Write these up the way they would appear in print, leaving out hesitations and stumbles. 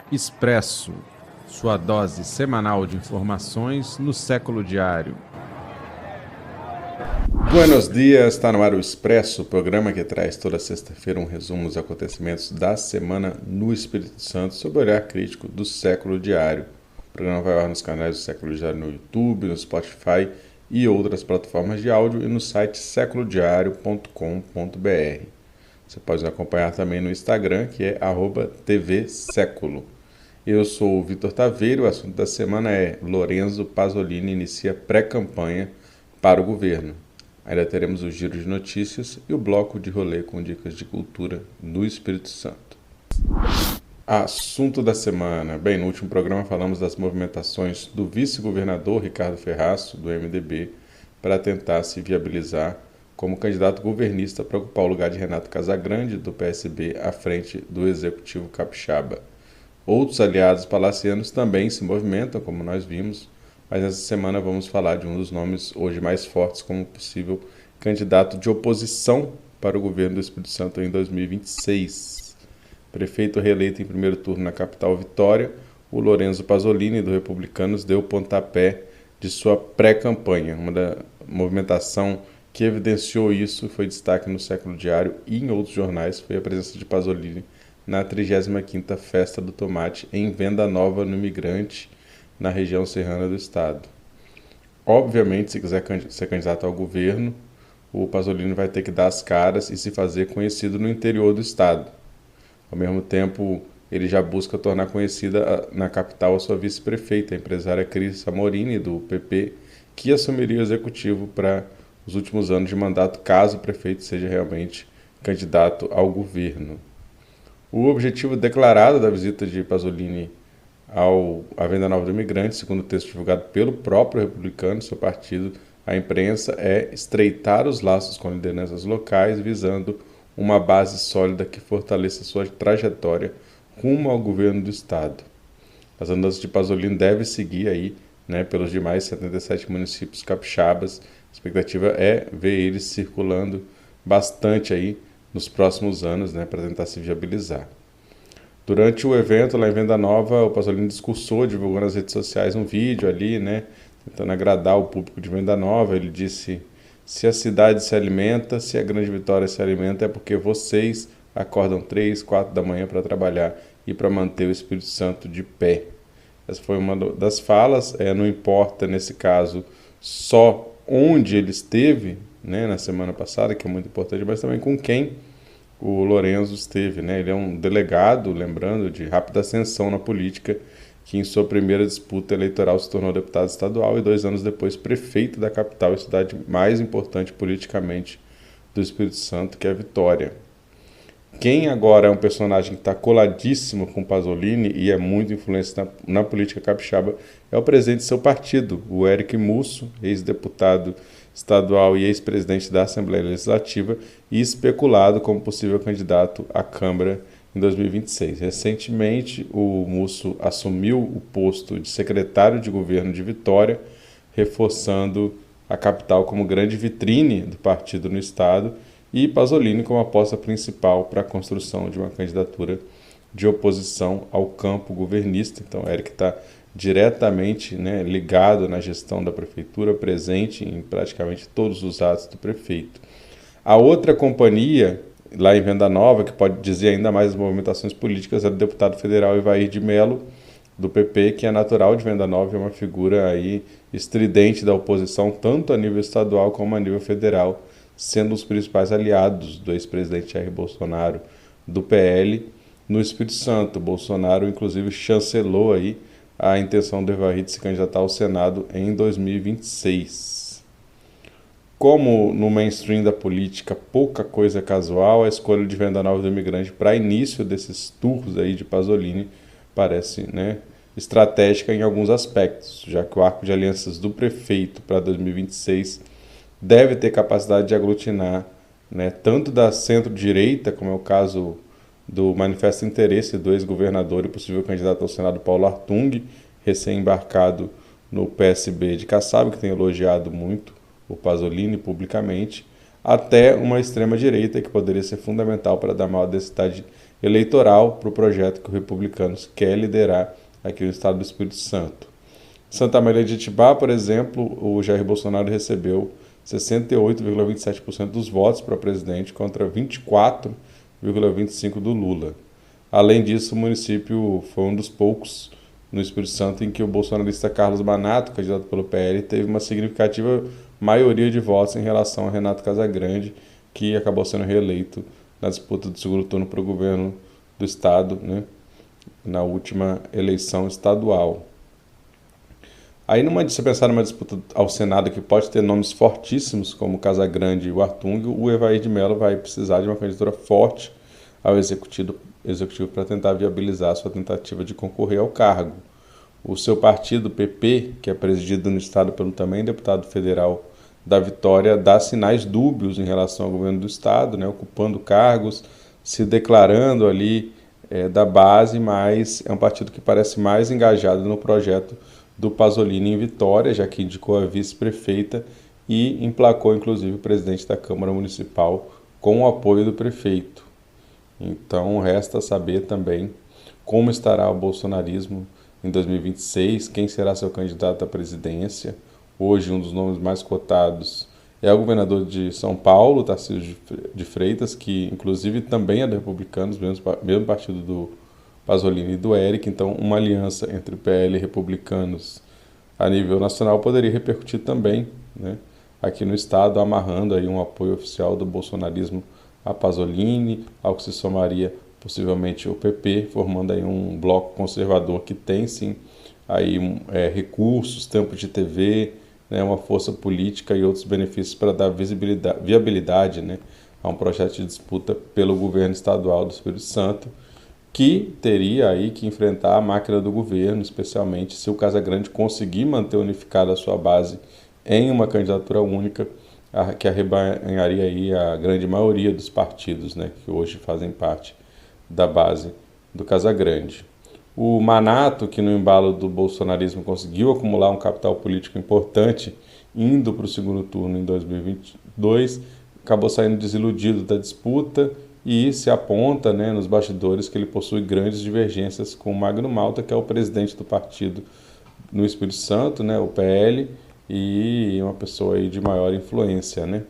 Expresso, sua dose semanal de informações no século diário. Buenos dias, está no ar o Expresso, o programa que traz toda sexta-feira um resumo dos acontecimentos da semana no Espírito Santo sob o olhar crítico do século diário. O programa vai ao ar nos canais do Século Diário no YouTube, no Spotify e outras plataformas de áudio e no site seculodiario.com.br. Você pode nos acompanhar também no Instagram, que é @tvseculo. Eu sou o Vitor Taveiro, o assunto da semana é Lorenzo Pasolini inicia pré-campanha para o governo. Ainda teremos o giro de notícias e o bloco de rolê com dicas de cultura no Espírito Santo. Assunto da semana. Bem, no último programa falamos das movimentações do vice-governador Ricardo Ferraço, do MDB, para tentar se viabilizar como candidato governista para ocupar o lugar de Renato Casagrande, do PSB, à frente do Executivo Capixaba. Outros aliados palacianos também se movimentam, como nós vimos, mas nessa semana vamos falar de um dos nomes hoje mais fortes como possível candidato de oposição para o governo do Espírito Santo em 2026. Prefeito reeleito em primeiro turno na capital Vitória, o Lorenzo Pasolini, do Republicanos, deu o pontapé de sua pré-campanha. Uma movimentação que evidenciou isso, foi destaque no Século Diário e em outros jornais, foi a presença de Pasolini na 35ª Festa do Tomate em Venda Nova, no Imigrante, na região serrana do estado. Obviamente, se quiser ser candidato ao governo, o Pasolini vai ter que dar as caras e se fazer conhecido no interior do estado. Ao mesmo tempo, ele já busca tornar conhecida na capital a sua vice-prefeita, a empresária Cris Amorini, do PP, que assumiria o executivo para os últimos anos de mandato, caso o prefeito seja realmente candidato ao governo. O objetivo declarado da visita de Pasolini à Venda Nova do Imigrante, segundo o texto divulgado pelo próprio Republicano, seu partido, a imprensa, é estreitar os laços com lideranças locais, visando uma base sólida que fortaleça sua trajetória rumo ao governo do estado. As andanças de Pasolini devem seguir aí, pelos demais 77 municípios capixabas. A expectativa é ver eles circulando bastante aí nos próximos anos, para tentar se viabilizar. Durante o evento lá em Venda Nova, o Pasolini discursou, divulgou nas redes sociais um vídeo ali, tentando agradar o público de Venda Nova. Ele disse: se a cidade se alimenta, se a Grande Vitória se alimenta, é porque vocês acordam 3, 4 da manhã para trabalhar e para manter o Espírito Santo de pé. Essa foi uma das falas. Não importa, nesse caso, só onde ele esteve, na semana passada, que é muito importante, mas também com quem o Lorenzo esteve. Ele é um delegado, lembrando, de rápida ascensão na política, que em sua primeira disputa eleitoral se tornou deputado estadual e 2 anos depois prefeito da capital e cidade mais importante politicamente do Espírito Santo, que é Vitória. Quem agora é um personagem que está coladíssimo com Pasolini e é muito influente na política capixaba é o presidente de seu partido, o Eric Musso, ex-deputado estadual e ex-presidente da Assembleia Legislativa e especulado como possível candidato à Câmara em 2026. Recentemente, o Musso assumiu o posto de secretário de governo de Vitória, reforçando a capital como grande vitrine do partido no estado e Pasolini como aposta principal para a construção de uma candidatura de oposição ao campo governista. Então, o Eric está diretamente ligado na gestão da prefeitura, presente em praticamente todos os atos do prefeito. A outra companhia, lá em Venda Nova, que pode dizer ainda mais as movimentações políticas, é do deputado federal Ivair de Mello, do PP, que é natural de Venda Nova, é uma figura aí estridente da oposição, tanto a nível estadual como a nível federal, sendo os principais aliados do ex-presidente Jair Bolsonaro, do PL, no Espírito Santo. Bolsonaro, inclusive, chancelou aí a intenção do Ivair de se candidatar ao Senado em 2026. Como no mainstream da política pouca coisa é casual, a escolha de Venda Nova do Imigrante para início desses tours aí de Pasolini parece estratégica em alguns aspectos, já que o arco de alianças do prefeito para 2026 deve ter capacidade de aglutinar tanto da centro-direita, como é o caso do manifesto de interesse do ex-governador e possível candidato ao Senado Paulo Artung, recém-embarcado no PSB de Kassab, que tem elogiado muito o Pasolini publicamente, até uma extrema-direita que poderia ser fundamental para dar maior densidade eleitoral para o projeto que o Republicanos quer liderar aqui no estado do Espírito Santo. Santa Maria de Itibá, por exemplo, o Jair Bolsonaro recebeu 68,27% dos votos para presidente contra 24,25% do Lula. Além disso, o município foi um dos poucos no Espírito Santo em que o bolsonarista Carlos Manato, candidato pelo PL, teve uma significativa maioria de votos em relação a Renato Casagrande, que acabou sendo reeleito na disputa do segundo turno para o governo do estado, né, na última eleição estadual. Aí, se pensar numa disputa ao Senado que pode ter nomes fortíssimos, como Casagrande e o Artung, o Evair de Mello vai precisar de uma candidatura forte ao executivo para tentar viabilizar a sua tentativa de concorrer ao cargo. O seu partido, PP, que é presidido no estado pelo também deputado federal da Vitória, dá sinais dúbios em relação ao governo do estado, né, ocupando cargos, se declarando ali da base, mas é um partido que parece mais engajado no projeto do Pasolini em Vitória, já que indicou a vice-prefeita e emplacou, inclusive, o presidente da Câmara Municipal com o apoio do prefeito. Então, resta saber também como estará o bolsonarismo em 2026, quem será seu candidato à presidência. Hoje, um dos nomes mais cotados é o governador de São Paulo, Tarcísio de Freitas, que, inclusive, também é do Republicanos, mesmo partido do Pasolini e do Eric. Então, uma aliança entre PL e Republicanos a nível nacional poderia repercutir também, né, aqui no estado, amarrando aí um apoio oficial do bolsonarismo a Pasolini, ao que se somaria possivelmente o PP, formando aí um bloco conservador que tem sim aí recursos, tempo de TV, né, uma força política e outros benefícios para dar viabilidade, né, a um projeto de disputa pelo governo estadual do Espírito Santo, que teria aí que enfrentar a máquina do governo, especialmente se o Casagrande conseguir manter unificada a sua base em uma candidatura única, que arrebanharia aí a grande maioria dos partidos, né, que hoje fazem parte da base do Casagrande. O Manato, que no embalo do bolsonarismo conseguiu acumular um capital político importante, indo para o segundo turno em 2022, acabou saindo desiludido da disputa e se aponta, né, nos bastidores que ele possui grandes divergências com o Magno Malta, que é o presidente do partido no Espírito Santo, né, o PL, e uma pessoa aí de maior influência, né?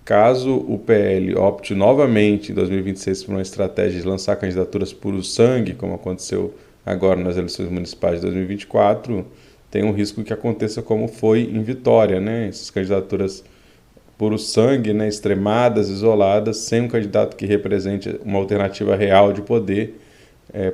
Caso o PL opte novamente em 2026 por uma estratégia de lançar candidaturas puro sangue, como aconteceu agora nas eleições municipais de 2024, tem um risco que aconteça como foi em Vitória, né? Essas candidaturas puro sangue, né, extremadas, isoladas, sem um candidato que represente uma alternativa real de poder.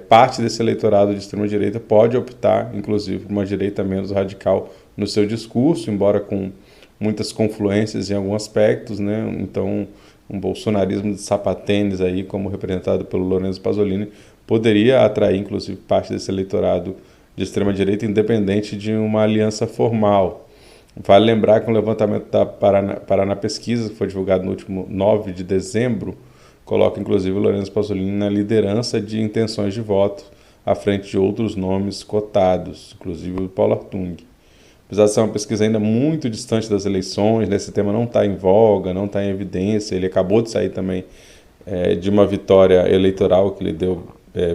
Parte desse eleitorado de extrema-direita pode optar, inclusive, por uma direita menos radical no seu discurso, embora com muitas confluências em alguns aspectos, né? Então, um bolsonarismo de sapatênis aí, como representado pelo Lorenzo Pasolini, poderia atrair, inclusive, parte desse eleitorado de extrema-direita, independente de uma aliança formal. Vale lembrar que o levantamento da Paraná Pesquisa, que foi divulgado no último 9 de dezembro, coloca inclusive o Lorenzo Pasolini na liderança de intenções de voto, à frente de outros nomes cotados, inclusive o Paulo Artung. Apesar de ser uma pesquisa ainda muito distante das eleições, né, esse tema não está em voga, não está em evidência, ele acabou de sair também de uma vitória eleitoral que lhe deu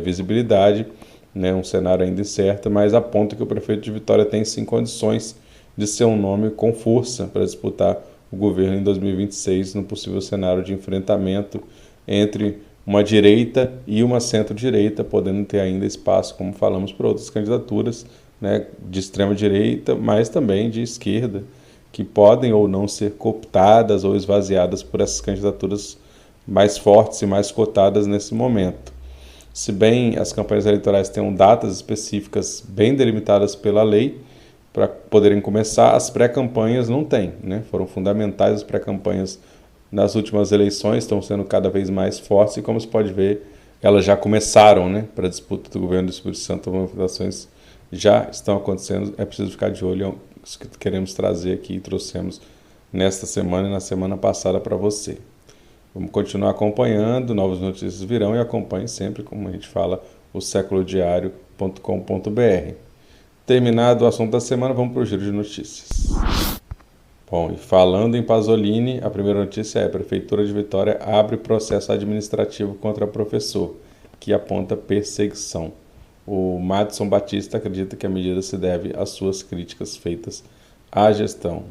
visibilidade, né, um cenário ainda incerto, mas aponta que o prefeito de Vitória tem sim condições de ser um nome com força para disputar o governo em 2026 no possível cenário de enfrentamento entre uma direita e uma centro-direita, podendo ter ainda espaço, como falamos, para outras candidaturas, né, de extrema-direita, mas também de esquerda, que podem ou não ser cooptadas ou esvaziadas por essas candidaturas mais fortes e mais cotadas nesse momento. Se bem as campanhas eleitorais tenham datas específicas bem delimitadas pela lei, para poderem começar, as pré-campanhas não têm, né? Foram fundamentais as pré-campanhas nas últimas eleições, estão sendo cada vez mais fortes e, como se pode ver, elas já começaram, né, para a disputa do governo do Espírito Santo. As movimentações já estão acontecendo, é preciso ficar de olho, é isso que queremos trazer aqui e trouxemos nesta semana e na semana passada para você. Vamos continuar acompanhando, novas notícias virão, e acompanhe sempre, como a gente fala, o seculodiario.com.br. Terminado o assunto da semana, vamos para o giro de notícias. Bom, e falando em Pasolini, a primeira notícia é: a Prefeitura de Vitória abre processo administrativo contra professor. que aponta perseguição. O Madison Batista acredita que a medida se deve às suas críticas feitas à gestão.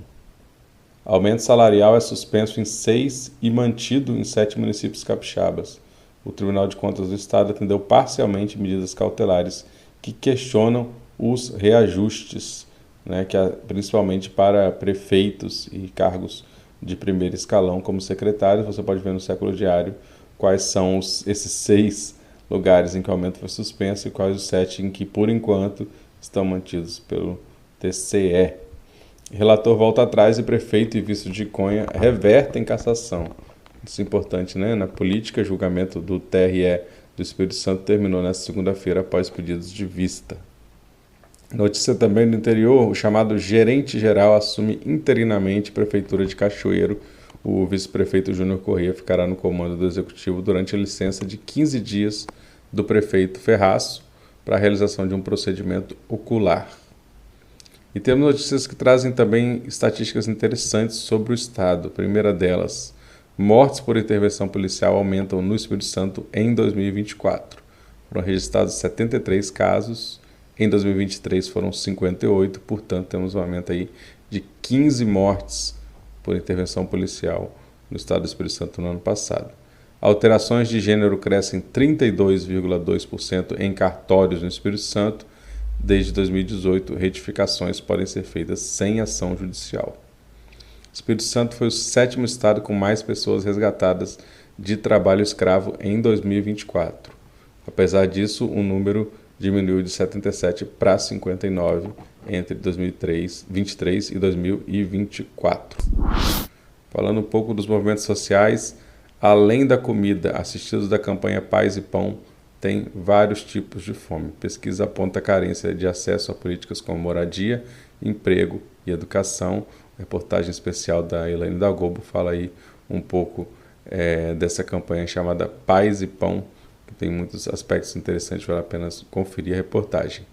Aumento salarial é suspenso em 6 e mantido em 7 municípios capixabas. O Tribunal de Contas do Estado atendeu parcialmente medidas cautelares que questionam os reajustes, principalmente para prefeitos e cargos de primeiro escalão como secretários. Você pode ver no Século Diário quais são esses 6 lugares em que o aumento foi suspenso e quais os 7 em que, por enquanto, estão mantidos pelo TCE. Relator volta atrás e prefeito e vice de Conha revertem cassação. Isso é importante, Na política, julgamento do TRE do Espírito Santo terminou nesta segunda-feira após pedidos de vista. Notícia também do interior: o chamado gerente-geral assume interinamente a Prefeitura de Cachoeiro. O vice-prefeito Júnior Corrêa ficará no comando do executivo durante a licença de 15 dias do prefeito Ferraço para a realização de um procedimento ocular. E temos notícias que trazem também estatísticas interessantes sobre o Estado. A primeira delas: mortes por intervenção policial aumentam no Espírito Santo em 2024. Foram registrados 73 casos, em 2023 foram 58, portanto temos um aumento aí de 15 mortes por intervenção policial no Estado do Espírito Santo no ano passado. Alterações de gênero crescem 32,2% em cartórios no Espírito Santo. Desde 2018, retificações podem ser feitas sem ação judicial. O Espírito Santo foi o 7º estado com mais pessoas resgatadas de trabalho escravo em 2024. Apesar disso, o número diminuiu de 77 para 59 entre 2023 e 2024. Falando um pouco dos movimentos sociais, além da comida, assistidos da campanha Paz e Pão, tem vários tipos de fome. Pesquisa aponta a carência de acesso a políticas como moradia, emprego e educação. Reportagem especial da Elaine da Globo fala aí um pouco dessa campanha chamada Paz e Pão, que tem muitos aspectos interessantes, vale a pena conferir a reportagem.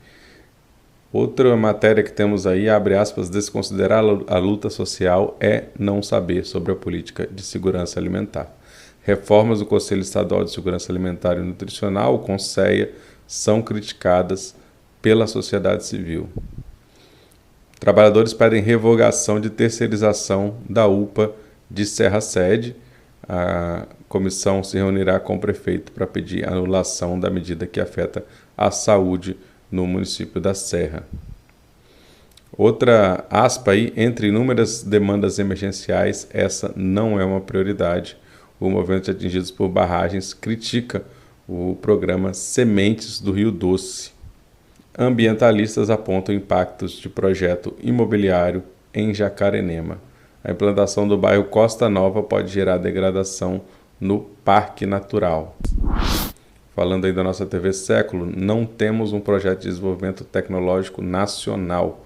Outra matéria que temos aí, abre aspas: desconsiderar a luta social é não saber sobre a política de segurança alimentar. Reformas do Conselho Estadual de Segurança Alimentar e Nutricional, o CONSEA, são criticadas pela sociedade civil. Trabalhadores pedem revogação de terceirização da UPA de Serra Sede. A comissão se reunirá com o prefeito para pedir anulação da medida que afeta a saúde no município da Serra. Outra aspa aí: entre inúmeras demandas emergenciais, essa não é uma prioridade. O movimento de atingidos por barragens critica o programa Sementes do Rio Doce. Ambientalistas apontam impactos de projeto imobiliário em Jacarenema. A implantação do bairro Costa Nova pode gerar degradação no Parque Natural. Falando aí da nossa TV Século, não temos um projeto de desenvolvimento tecnológico nacional.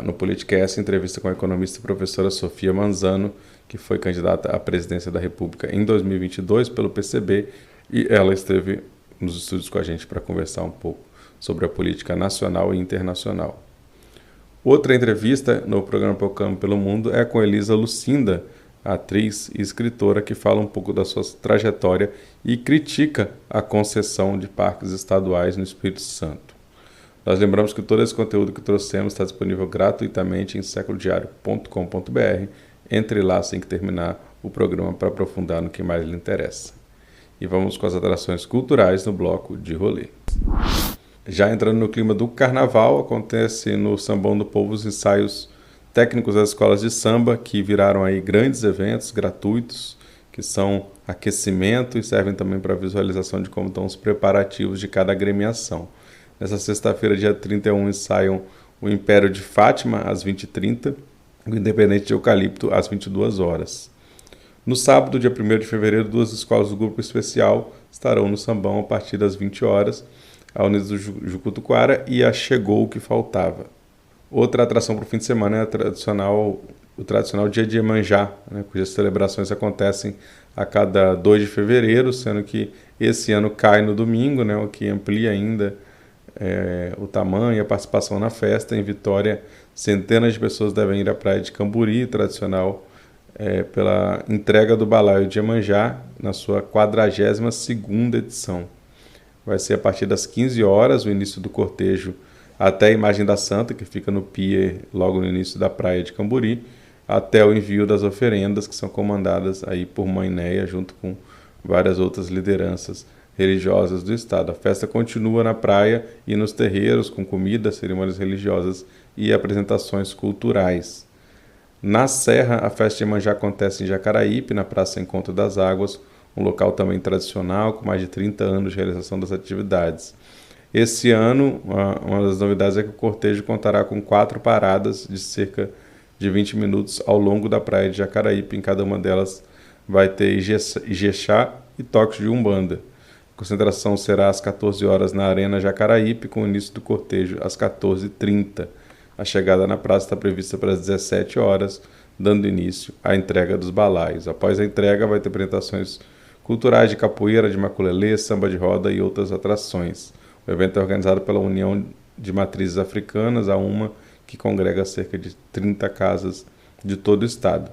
No Politicast, entrevista com a economista e professora Sofia Manzano, que foi candidata à presidência da República em 2022 pelo PCB, e ela esteve nos estúdios com a gente para conversar um pouco sobre a política nacional e internacional. Outra entrevista no programa Proclame pelo Mundo é com Elisa Lucinda, atriz e escritora, que fala um pouco da sua trajetória e critica a concessão de parques estaduais no Espírito Santo. Nós lembramos que todo esse conteúdo que trouxemos está disponível gratuitamente em seculodiario.com.br. Entre lá assim que terminar o programa para aprofundar no que mais lhe interessa. E vamos com as atrações culturais no bloco de rolê. Já entrando no clima do carnaval, acontece no Sambão do Povo os ensaios técnicos das escolas de samba, que viraram aí grandes eventos gratuitos, que são aquecimento e servem também para visualização de como estão os preparativos de cada agremiação. Nessa sexta-feira, dia 31, ensaiam o Império de Fátima, às 20h30, e o Independente de Eucalipto, às 22 horas. No sábado, dia 1º de fevereiro, 2 escolas do Grupo Especial estarão no Sambão a partir das 20 horas, a Unidos do Jucutuquara e a Chegou o que Faltava. Outra atração para o fim de semana é o tradicional Dia de Iemanjá, cujas celebrações acontecem a cada 2 de fevereiro, sendo que esse ano cai no domingo, o que amplia ainda o tamanho e a participação na festa. Em Vitória, centenas de pessoas devem ir à praia de Camburi, tradicional pela entrega do balaio de Iemanjá, na sua 42ª edição. vai ser a partir das 15 horas, o início do cortejo até a Imagem da Santa, que fica no pier logo no início da praia de Camburi, até o envio das oferendas, que são comandadas aí por Mãe Neia, junto com várias outras lideranças religiosas do estado. A festa continua na praia e nos terreiros, com comida, cerimônias religiosas e apresentações culturais. Na Serra, a festa de Iemanjá acontece em Jacaraípe, na Praça Encontro das Águas, um local também tradicional, com mais de 30 anos de realização das atividades. Esse ano, uma das novidades é que o cortejo contará com 4 paradas de cerca de 20 minutos ao longo da praia de Jacaraípe. Em cada uma delas vai ter ijexá e toques de umbanda. A concentração será às 14 horas na Arena Jacaraípe, com o início do cortejo às 14h30. A chegada na praça está prevista para as 17 horas, dando início à entrega dos balaios. Após a entrega, vai ter apresentações culturais de capoeira, de maculelê, samba de roda e outras atrações. O evento é organizado pela União de Matrizes Africanas, a UMA, que congrega cerca de 30 casas de todo o estado.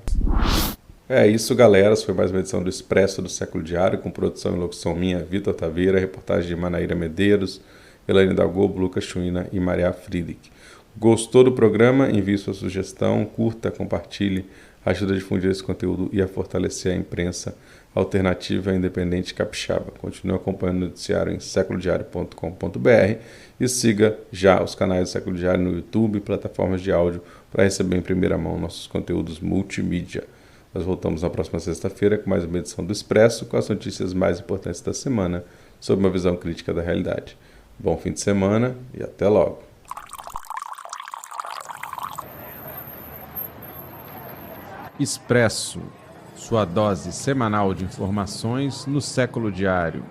É isso, galera. Essa foi mais uma edição do Expresso do Século Diário, com produção e locução minha, Vitor Taveira, reportagem de Manaíra Medeiros, Elaine Dalgobo, Lucas Chuina e Maria Friedrich. Gostou do programa? Envie sua sugestão, curta, compartilhe, ajuda a difundir esse conteúdo e a fortalecer a imprensa alternativa e independente capixaba. Continue acompanhando o noticiário em seculodiario.com.br e siga já os canais do Século Diário no YouTube e plataformas de áudio para receber em primeira mão nossos conteúdos multimídia. Nós voltamos na próxima sexta-feira com mais uma edição do Expresso, com as notícias mais importantes da semana, sob uma visão crítica da realidade. Bom fim de semana e até logo. Expresso, sua dose semanal de informações no Século Diário.